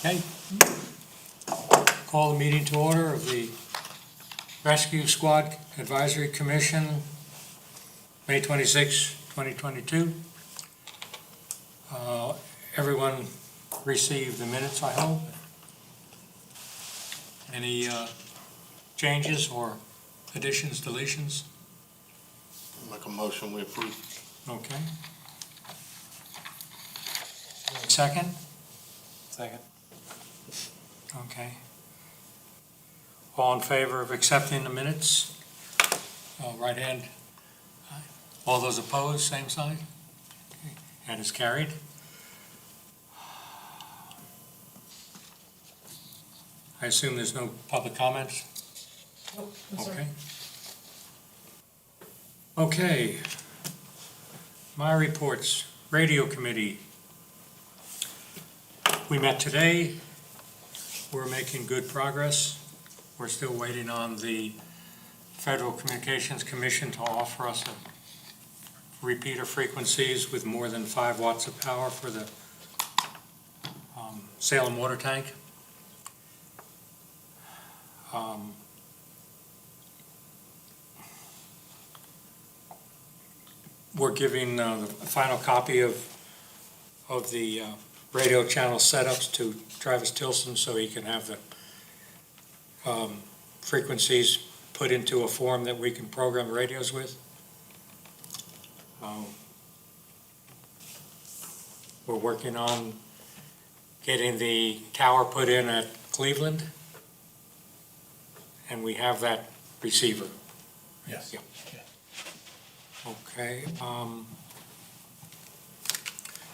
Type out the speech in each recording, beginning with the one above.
Okay. Call the meeting to order of the Rescue Squad Advisory Commission, May 26, 2022. Everyone received the minutes, I hope. Any changes or additions, deletions? Make a motion, we approve. Okay. Second? Second. Okay. All in favor of accepting the minutes? Right hand. Aye. All those opposed, same side? Okay. That is carried. I assume there's no public comments? Nope, no, sir. Okay. Okay. My reports, radio committee. We met today. We're making good progress. We're still waiting on the Federal Communications Commission to offer us a repeater frequencies with more than 5 watts of power for the Salem water tank. We're giving the final copy of the radio channel setups to Travis Tilson so he can have the frequencies put into a form that we can program radios with. We're working on getting the tower put in at Cleveland, and we have that receiver. Yes. Yeah. Okay.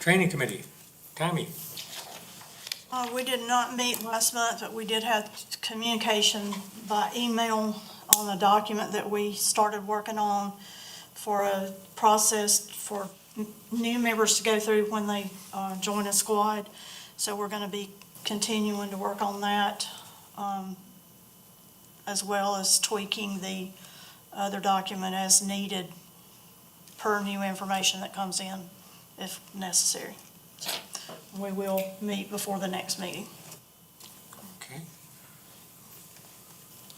Training committee, Tammy. We did not meet last month, but we did have communication by email on a document that we started working on for a process for new members to go through when they join a squad. So we're going to be continuing to work on that, as well as tweaking the other document as needed per new information that comes in if necessary. So we will meet before the next meeting. Okay.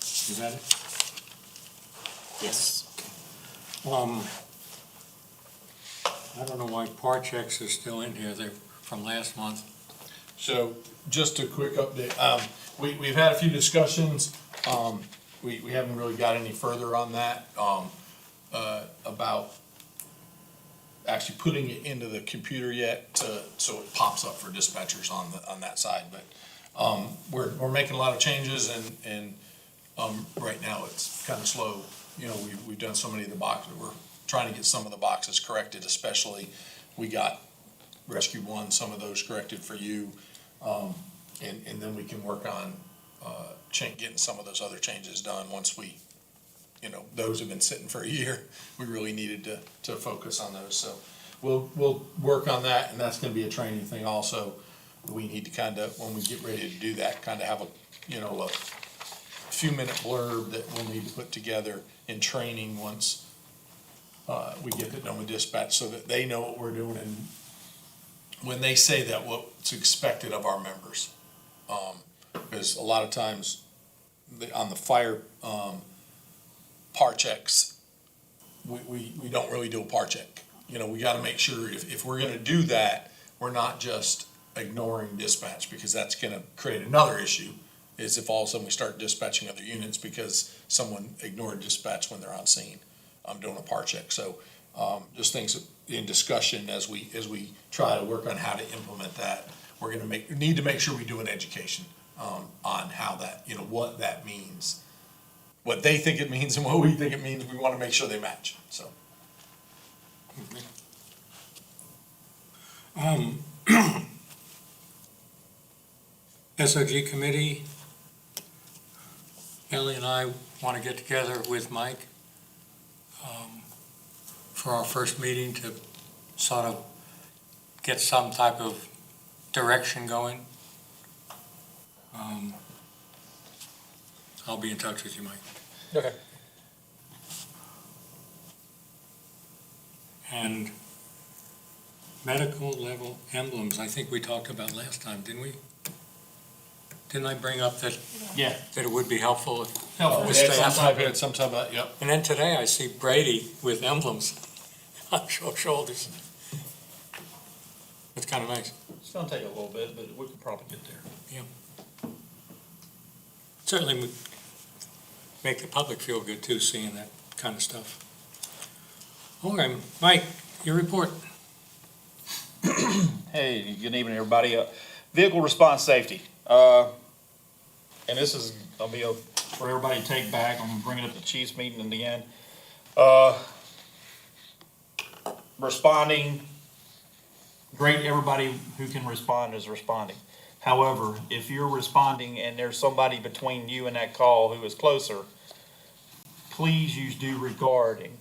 Is that it? Yes. I don't know why part checks are still in here. They're from last month. So, just a quick update, we've had a few discussions, we haven't really got any further on that, about actually putting it into the computer yet, so it pops up for dispatchers on that side, but, we're making a lot of changes and, right now it's kind of slow. You know, we've done so many of the boxes, we're trying to get some of the boxes corrected, especially, we got Rescue One, some of those corrected for you, and then we can work on, getting some of those other changes done once we, those have been sitting for a year. We really needed to focus on those, so we'll work on that, and that's gonna be a training thing also. We need to kind of, when we get ready to do that, kind of have a few-minute blurb that we'll need to put together in training once we get it done with dispatch, so that they know what we're doing, and when they say that, what's expected of our members. Because a lot of times, on the fire par checks, we don't really do a par check. We gotta make sure, if we're gonna do that, we're not just ignoring dispatch, because that's gonna create another issue, is if all of a sudden we start dispatching other units because someone ignored dispatch when they're on scene. I'm doing a par check, so, just things in discussion as we try to work on how to implement that. We're gonna need to make sure we do an education, on how that, what that means. What they think it means and what we think it means, we wanna make sure they match, so. SOG committee, Ellie and I want to get together with Mike for our first meeting to sort of get some type of direction going. I'll be in touch with you, Mike. Okay. And medical level emblems, I think we talked about last time, didn't we? didn't I bring up that, Yeah. that it would be helpful? Helpful, With we had staff. some type of, yep. And then today I see Brady with emblems on shoulders. It's kind of nice. It's gonna take a little bit, but we can probably get there. Certainly would make the public feel good too, seeing that kind of stuff. All right, Mike, your report. Hey, good evening, everybody. Vehicle response safety. And this is, for everybody to take back. I'm gonna bring it up to the chiefs meeting in the end. Responding, great, everybody who can respond is responding. However, if you're responding and there's somebody between you and that call who is closer, please use due regard and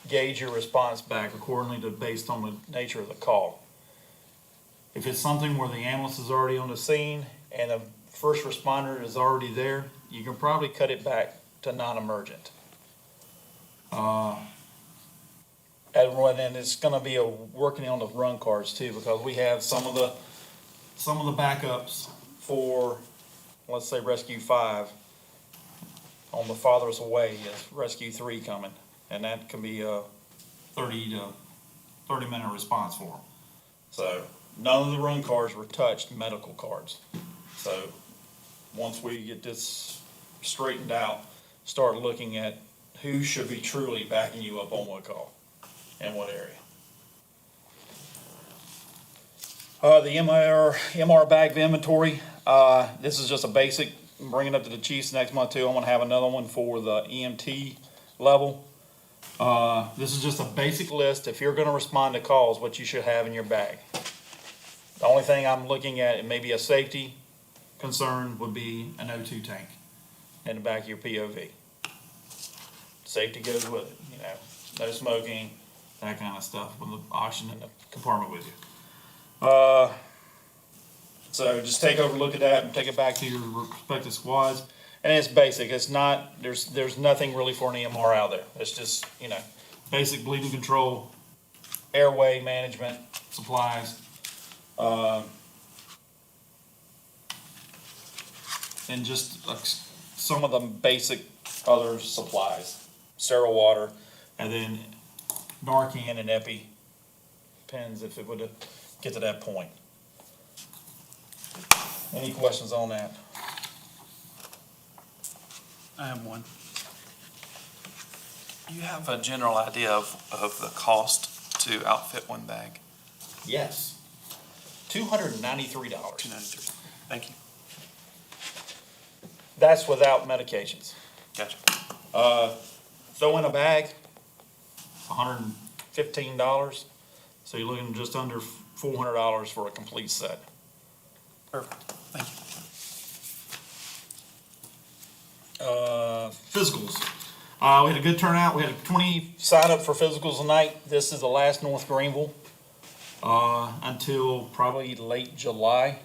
gauge your response back accordingly to, based on the nature of the call. If it's something where the ambulance is already on the scene and the first responder is already there, you can probably cut it back to non-emergent. And it's gonna be working on the run cards too, because we have some of the backups for, let's say, Rescue 5. On the farthest away is Rescue 3 coming, and that can be a 30-minute response for them. So none of the run cards were touched, medical cards. So once we get this straightened out, start looking at who should be truly backing you up on what call and what area. The MR bag inventory, this is just a basic. I'm bringing it up to the chiefs next month too. I'm gonna have another one for the EMT level. This is just a basic list. If you're gonna respond to calls, what you should have in your bag. The only thing I'm looking at, and maybe a safety concern, would be an O2 tank in the back of your POV. Safety goes with it, no smoking, that kind of stuff, with the oxygen in the compartment with you. So just take over, look at that, and take it back to your respective squads. And it's basic. It's not, there's nothing really for an EMR out there. It's just, basic bleeding control, airway management, supplies, and just some of the basic other supplies, sterile water, and then Narcan and Epi pens if it would get to that point. Any questions on that? I have one. Do you have a general idea of the cost to outfit one bag? Yes. $293. $293. Thank you. That's without medications. Gotcha. Throw in a bag, $115. So you're looking just under $400 for a complete set. Perfect. Thank you. Physicals. We had a good turnout. We had 20 sign up for physicals tonight. This is the last North Greenville until probably late July.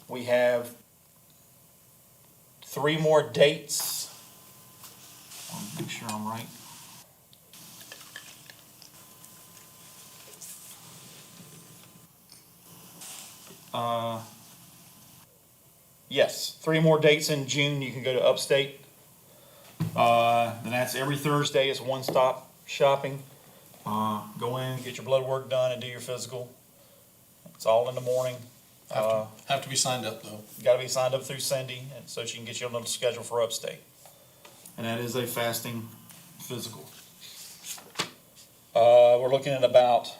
We have 3 more dates. I want to make sure I'm right. Yes, 3 more dates in June. You can go to Upstate. And that's every Thursday. It's one-stop shopping. Go in, get your blood work done, and do your physical. It's all in the morning. Have to be signed up though. Got to be signed up through Cindy, and so she can get you on the schedule for Upstate. And that is a fasting physical. We're looking at about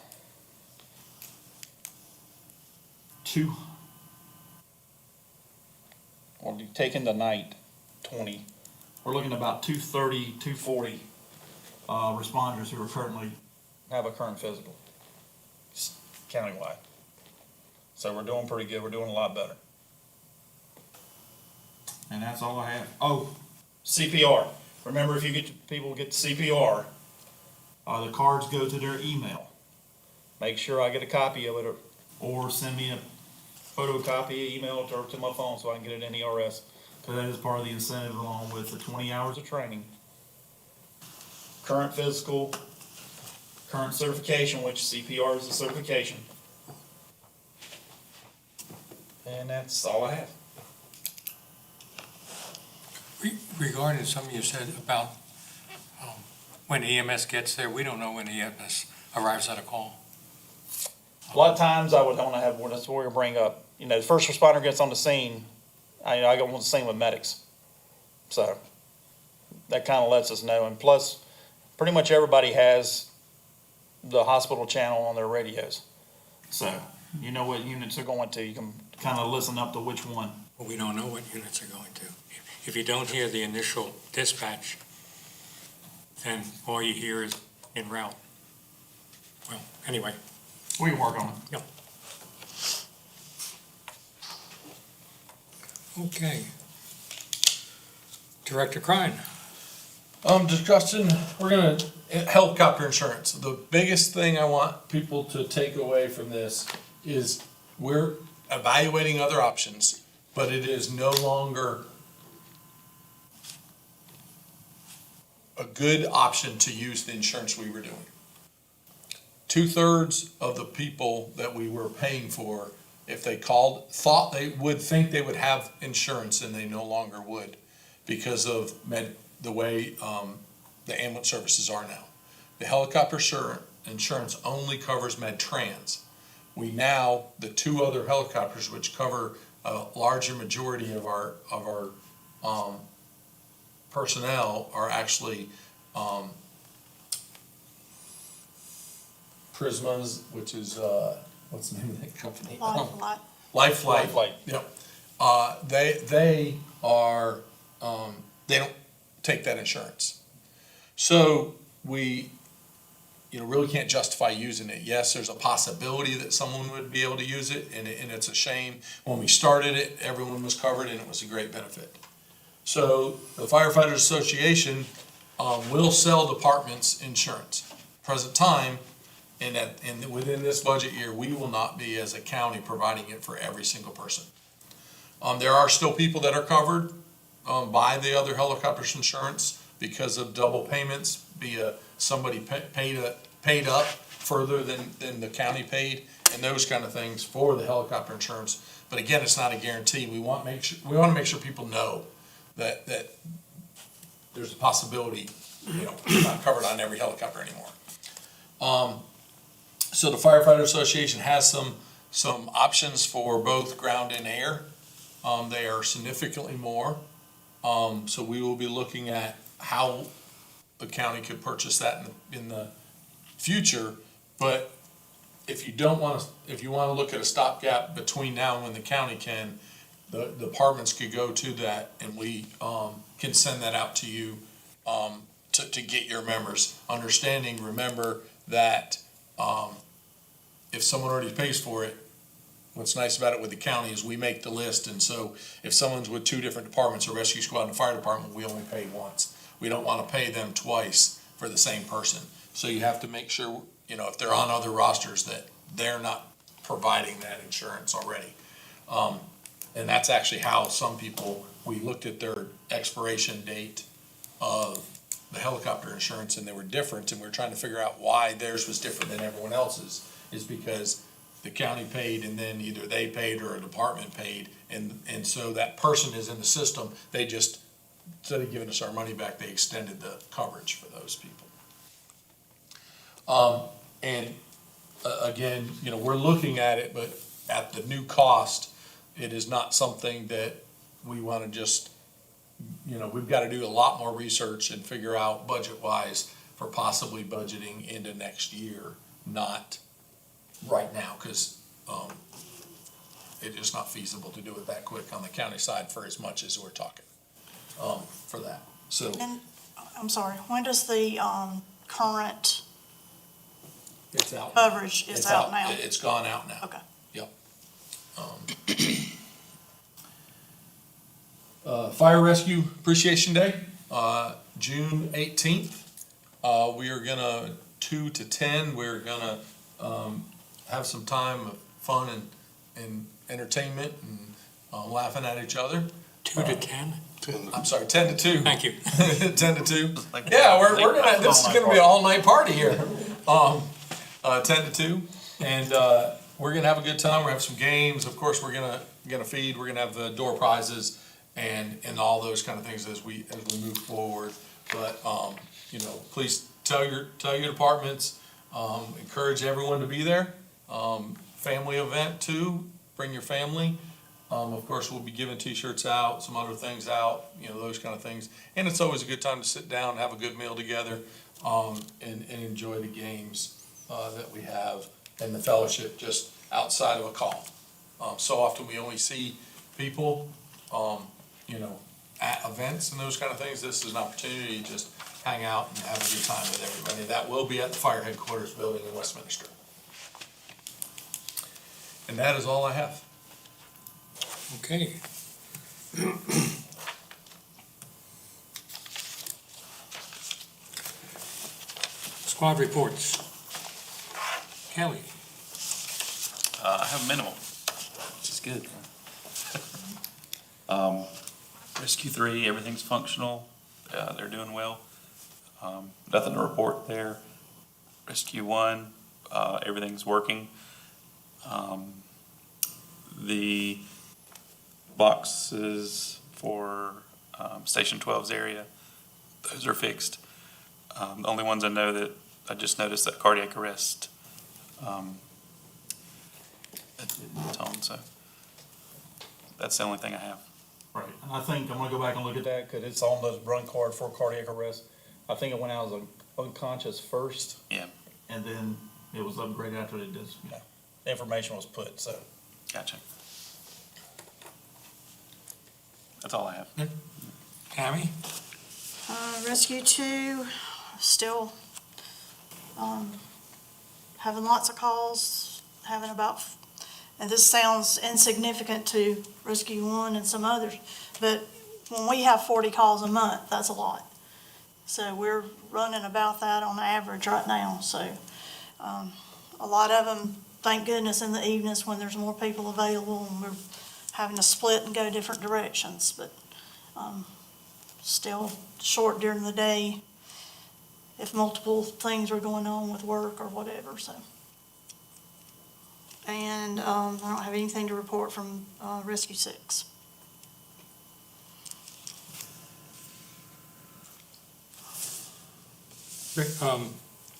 well, you've taken the night, 20. We're looking at about 230, 240 responders who are currently have a current physical, countywide. So we're doing pretty good. We're doing a lot better. And that's all I have. Oh, CPR. Remember, if you people get CPR, the cards go to their email. Make sure I get a copy of it, or send me a photocopy, email it to my phone so I can get it in ERS. Because that is part of the incentive, along with the 20 hours of training, current physical, current certification, which CPR is a certification. And that's all I have. Regarding something you said about when EMS gets there, we don't know when EMS arrives at a call. A lot of times I would want to have, that's what we're gonna bring up, you know, the first responder gets on the scene, I go on the scene with medics. So that kind of lets us know. And plus, pretty much everybody has the hospital channel on their radios. So you know what units they're going to. You can kind of listen up to which one. But we don't know what units are going to. If you don't hear the initial dispatch, then all you hear is en route. Well, anyway, We can work on it. okay. Director Crine. Discussion, we're gonna, helicopter insurance. The biggest thing I want people to take away from this is we're evaluating other options, but it is no longer a good option to use the insurance we were doing. 2/3 of the people that we were paying for, if they called, thought they would think they would have insurance and they no longer would because of the way the ambulance services are now. The helicopter insurance only covers Medtrans. We now, the two other helicopters, which cover a larger majority of our personnel, are actually Prismas, which is, what's the name of that company? Life Flight. Yep. They are, they don't take that insurance. So we, really can't justify using it. Yes, there's a possibility that someone would be able to use it, and it's a shame. When we started it, everyone was covered, and it was a great benefit. So the Firefighters Association will sell departments insurance. Present time, and within this budget year, we will not be, as a county, providing it for every single person. There are still people that are covered by the other helicopters insurance because of double payments, somebody paid up further than the county paid, and those kind of things for the helicopter insurance. But again, it's not a guarantee. We want to make sure people know that there's a possibility, it's not covered on every helicopter anymore. So the Firefighter Association has some options for both ground and air. They are significantly more. So we will be looking at how the county could purchase that in the future. But if you want to look at a stopgap between now and when the county can, the departments could go to that, and we can send that out to you to get your members. Remember that if someone already pays for it, what's nice about it with the county is we make the list, and so if someone's with two different departments, a rescue squad and a fire department, we only pay once. We don't want to pay them twice for the same person. So you have to make sure, if they're on other rosters, that they're not providing that insurance already. And that's actually how some people, we looked at their expiration date of the helicopter insurance, and they were different, and we were trying to figure out why theirs was different than everyone else's, is because the county paid, and then either they paid or a department paid, and so that person is in the system. They just, instead of giving us our money back, they extended the coverage for those people. Again, we're looking at it, but at the new cost, it is not something that we want to just, we've got to do a lot more research and figure out budget-wise for possibly budgeting into next year, not right now, because it is not feasible to do it that quick on the county side for as much as we're talking for that. So And, I'm sorry, when does the current it's out. coverage is out now? It's gone out now. Okay. Yep. Fire Rescue Appreciation Day, June 18th. We are gonna, 2 to 10, we're gonna have some time of fun and entertainment and laughing at each other. 2 to 10? I'm sorry, 10 to 2. Thank you. 10 to 2. Yeah, we're gonna, this is gonna be an all-night party here. 10 to 2, and we're gonna have a good time. We're gonna have some games. Of course, we're gonna feed. We're gonna have the door prizes and all those kind of things as we move forward. But you know, please tell your departments. Encourage everyone to be there. Family event too. Bring your family. Of course, we'll be giving T-shirts out, some other things out. You know, those kind of things. And it's always a good time to sit down, have a good meal together, and enjoy the games that we have and the fellowship just outside of a call. So often we only see people, you know, at events and those kind of things. This is an opportunity to just hang out and have a good time with everybody. That will be at the fire headquarters building in Westminster. And that is all I have. Okay. Squad reports. Kelly. I have minimal, which is good. Rescue 3, everything's functional. They're doing well. Nothing to report there. Rescue 1, everything's working. The boxes for Station 12's area, those are fixed. The only ones I know that I just noticed that cardiac arrest tone, so that's the only thing I have. Right, and I think I'm gonna go back and look at that, cause it's on the run card for cardiac arrest. I think it went out as unconscious first. Yeah. And then it was upgraded after it did, you know, the information was put, so. Gotcha. That's all I have. Tammy? Rescue 2, still, having lots of calls, having about, and this sounds insignificant to Rescue 1 and some others, but when we have 40 calls a month, that's a lot. So we're running about that on average right now, so, a lot of them, thank goodness, in the evenings when there's more people available and we're having to split and go different directions, but, still short during the day if multiple things are going on with work or whatever, so. And, I don't have anything to report from, Rescue 6.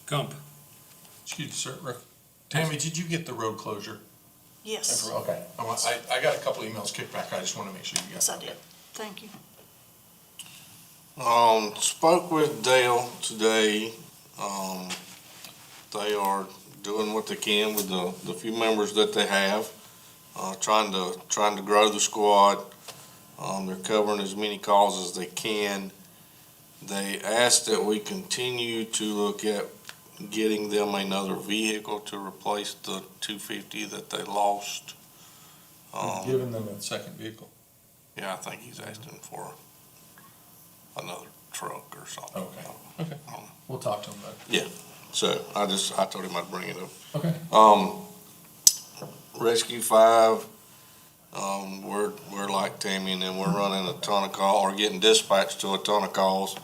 Gump. Excuse me, sir. Tammy, did you get the road closure? Yes, Okay. I got a couple emails kicked back. I just want to make sure you got yes, I it. did. Thank you. Spoke with Dale today. They are doing what they can with the few members that they have, trying to grow the squad. They're covering as many calls as they can. They asked that we continue to look at getting them another vehicle to replace the 250 that they lost. Giving them a second vehicle. Yeah, I think he's asking for another truck or something. Okay. We'll talk to them about it. So I told him I'd bring it up. Okay. Rescue 5, we're like Tammy, and then we're running a ton of calls, or getting dispatched to a ton of calls.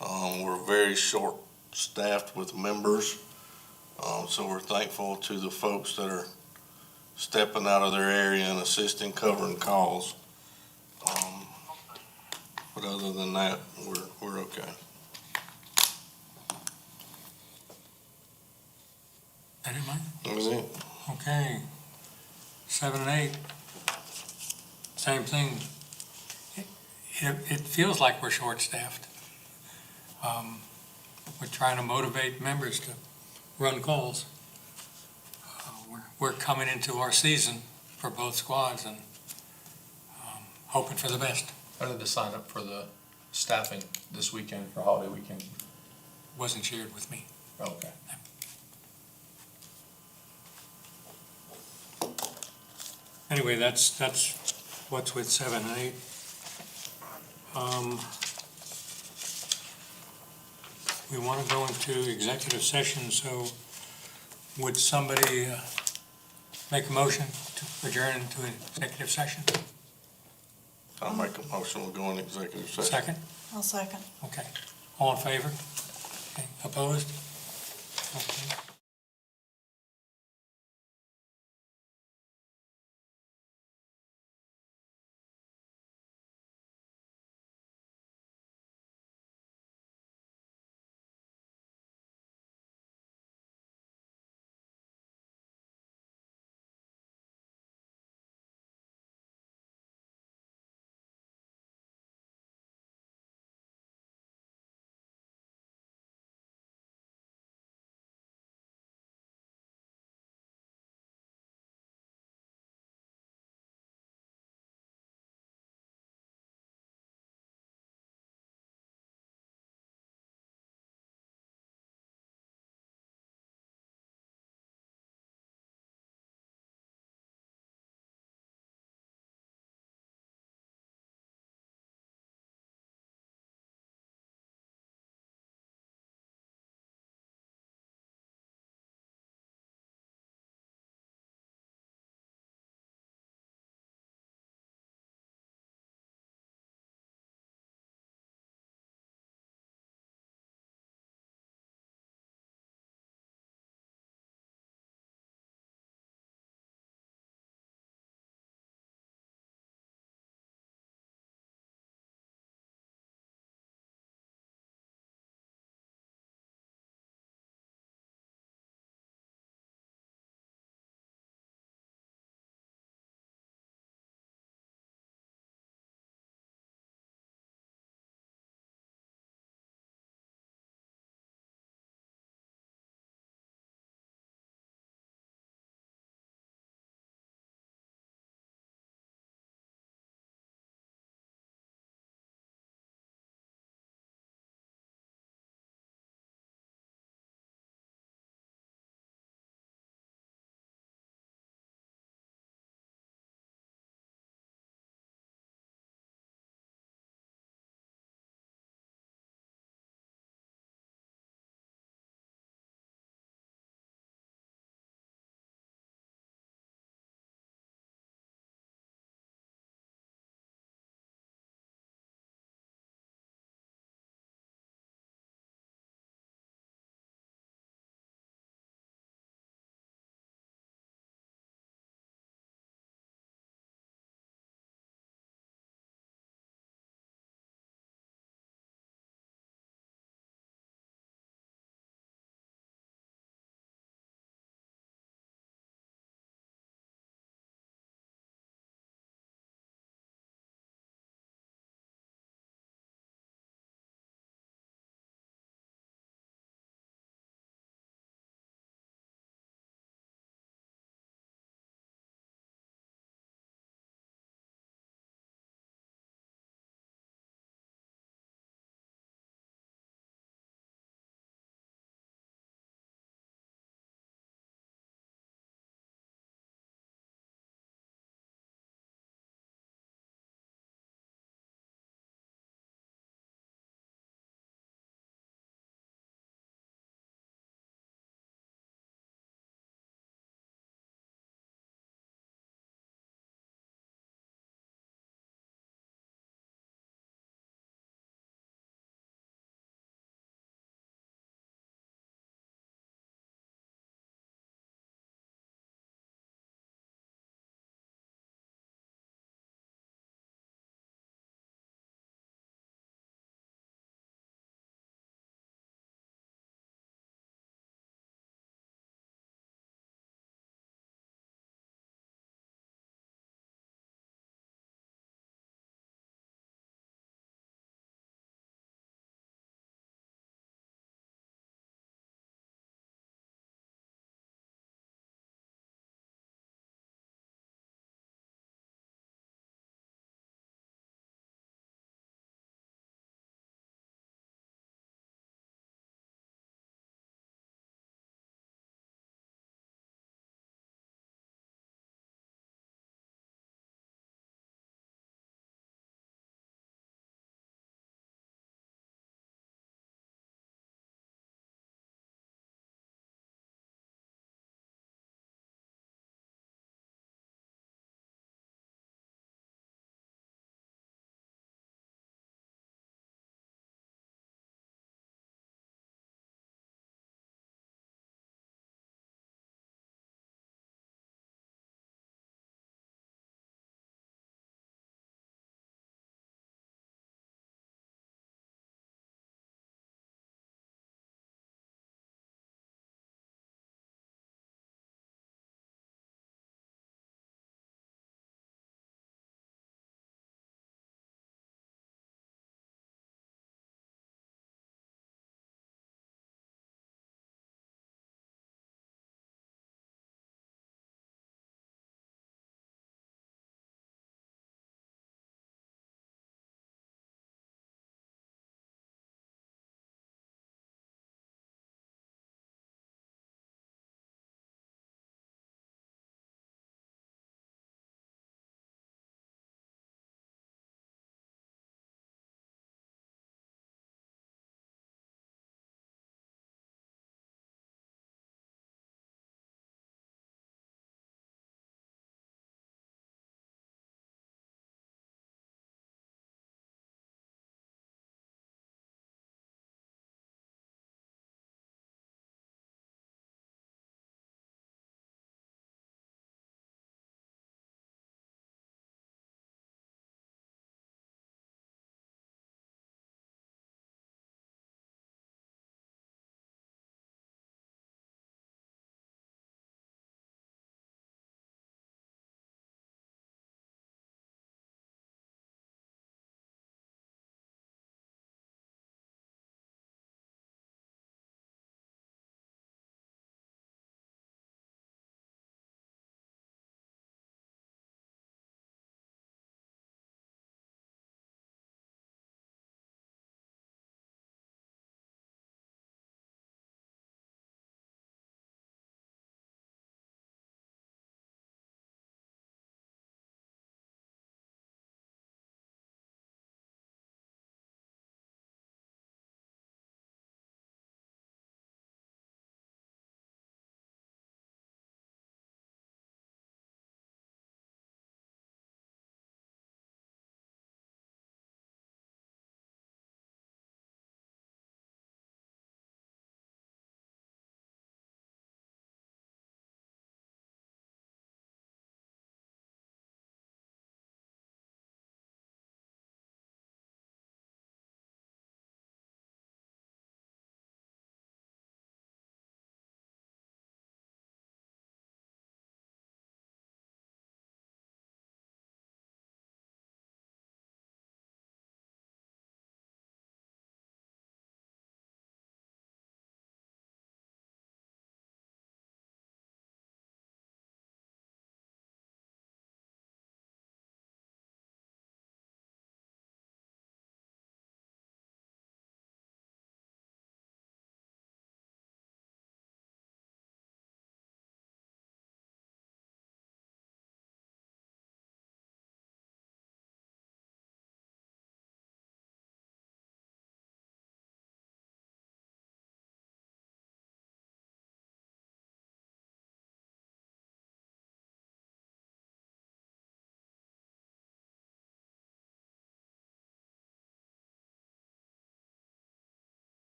We're very short-staffed with members, so we're thankful to the folks that are stepping out of their area and assisting covering calls. But other than that, we're okay. Anybody? That was it. Okay. 7 and 8. Same thing. It feels like we're short-staffed. We're trying to motivate members to run calls. We're coming into our season for both squads and hoping for the best. I need to sign up for the staffing this weekend for holiday weekend. Wasn't shared with me. Okay. Anyway, that's what's with 7 and 8. We want to go into executive session, so would somebody make a motion to adjourn into executive session? I'll make a motion, we'll go in executive session. Second? I'll second. Okay. All in favor? Okay. Opposed? Okay.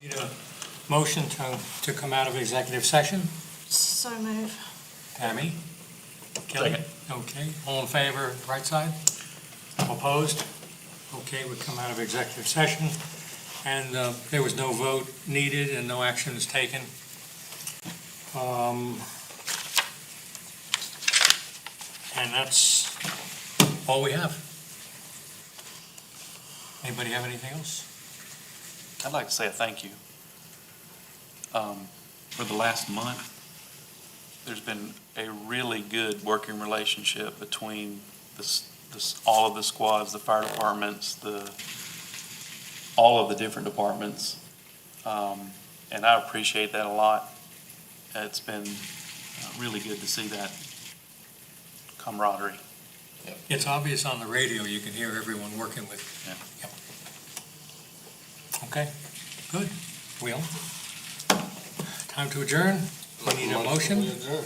Need a motion to come out of executive session? So move. Tammy? Kelly? Second. Okay, all in favor, right side? Opposed? Okay, we come out of executive session, and there was no vote needed and no action is taken. And that's all we have. Anybody have anything else? I'd like to say a thank you. For the last month, there's been a really good working relationship between all of the squads, the fire departments, all of the different departments. And I appreciate that a lot. It's been really good to see that camaraderie. It's obvious on the radio, you can hear everyone working with. Yeah. Yep. Okay, good. Will? Time to adjourn? We need a motion? We adjourn.